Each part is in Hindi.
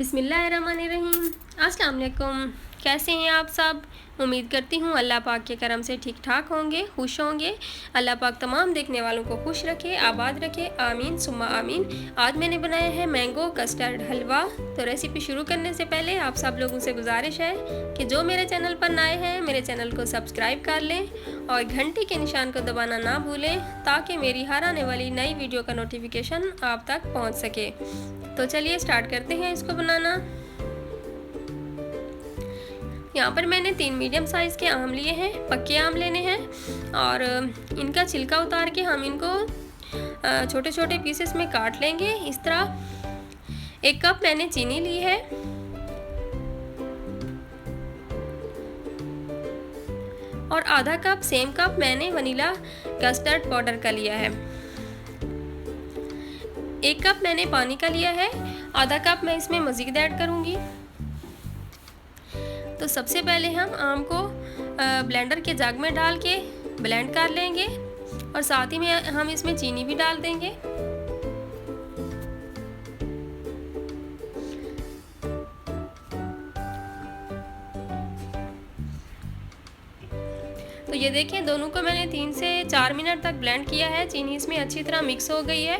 बिस्मिल्लाहिर्रहमानिर्रहीम। अस्सलाम वालेकुम। कैसे हैं आप सब? उम्मीद करती हूँ अल्लाह पाक के करम से ठीक ठाक होंगे, खुश होंगे। अल्लाह पाक तमाम देखने वालों को खुश रखे, आबाद रखे, आमीन सुम्मा आमीन। आज मैंने बनाया है मैंगो कस्टर्ड हलवा। तो रेसिपी शुरू करने से पहले आप सब लोगों से गुजारिश है कि जो मेरे चैनल पर नए हैं मेरे चैनल को सब्सक्राइब कर लें और घंटी के निशान को दबाना ना भूलें ताकि मेरी हर आने वाली नई वीडियो का नोटिफिकेशन आप तक पहुंच सके। तो चलिए स्टार्ट करते हैं इसको बनाना। यहाँ पर मैंने 3 मीडियम साइज़ के आम लिए हैं, पक्के आम लेने हैं और इनका छिलका उतार के हम इनको छोटे छोटे पीसेस में काट लेंगे। इस तरह 1 कप मैंने चीनी ली है और आधा कप सेम कप मैंने वनीला कस्टर्ड पाउडर का लिया है। 1 कप मैंने पानी का लिया है, आधा कप मैं इसमें मज़ीद ऐड करूँगी। तो सबसे पहले हम आम को ब्लेंडर के जग में डाल के ब्लेंड कर लेंगे और साथ ही में हम इसमें चीनी भी डाल देंगे। तो ये देखें, दोनों को मैंने 3 से 4 मिनट तक ब्लेंड किया है। चीनी इसमें अच्छी तरह मिक्स हो गई है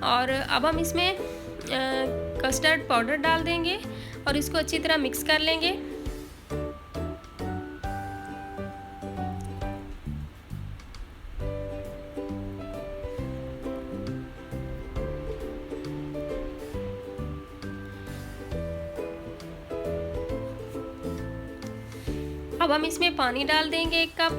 और अब हम इसमें कस्टर्ड पाउडर डाल देंगे और इसको अच्छी तरह मिक्स कर लेंगे। अब हम इसमें पानी डाल देंगे 1 कप।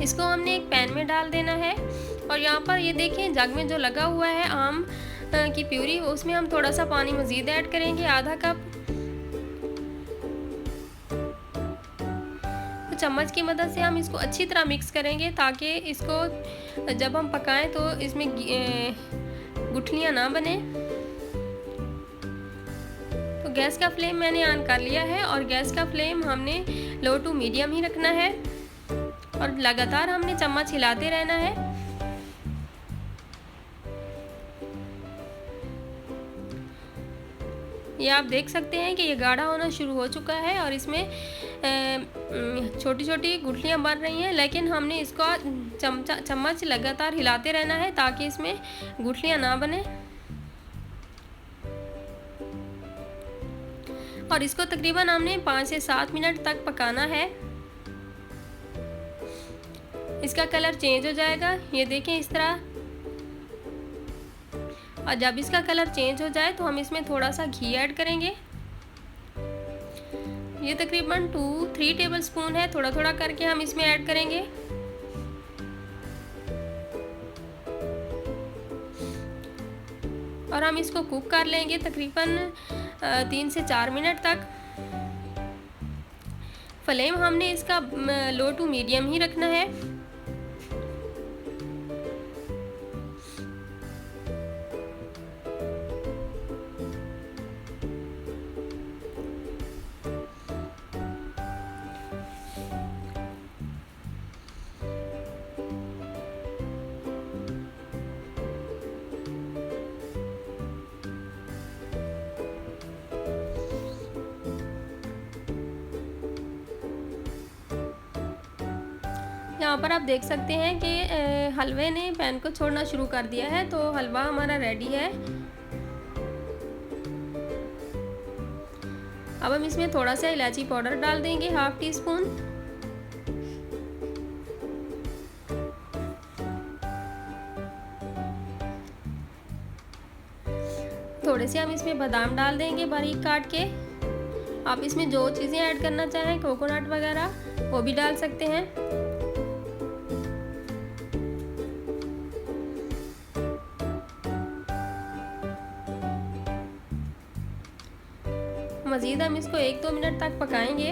इसको हमने एक पैन में डाल देना है और यहाँ पर ये देखें, जग में जो लगा हुआ है आम की प्यूरी, उसमें हम थोड़ा सा पानी मज़ीद ऐड करेंगे, आधा कप। तो चम्मच की मदद से हम इसको अच्छी तरह मिक्स करेंगे ताकि इसको जब हम पकाएं तो इसमें गुठलियाँ ना बने। तो गैस का फ्लेम मैंने ऑन कर लिया है और गैस का फ्लेम हमने लो टू मीडियम ही रखना है और लगातार हमने चम्मच हिलाते रहना है। ये आप देख सकते हैं कि ये गाढ़ा होना शुरू हो चुका है और इसमें छोटी छोटी गुठलियाँ बन रही हैं, लेकिन हमने इसको चम्मच लगातार हिलाते रहना है ताकि इसमें गुठलियाँ ना बने। और इसको तकरीबन हमने 5 से 7 मिनट तक पकाना है। इसका कलर चेंज हो जाएगा, ये देखें इस तरह। और जब इसका कलर चेंज हो जाए तो हम इसमें थोड़ा सा घी ऐड करेंगे। ये तकरीबन 2-3 टेबल स्पून है, थोड़ा थोड़ा करके हम इसमें ऐड करेंगे। और हम इसको कुक कर लेंगे तकरीबन 3 से 4 मिनट तक। फ्लेम हमने इसका लो टू मीडियम ही रखना है। यहाँ पर आप देख सकते हैं कि हलवे ने पैन को छोड़ना शुरू कर दिया है, तो हलवा हमारा रेडी है। अब हम इसमें थोड़ा सा इलायची पाउडर डाल देंगे, ½ टी स्पून। थोड़े से हम इसमें बादाम डाल देंगे बारीक काट के। आप इसमें जो चीज़ें ऐड करना चाहें, कोकोनट वगैरह, वो भी डाल सकते हैं। मज़ीद हम इसको 1-2 मिनट तक पकाएंगे।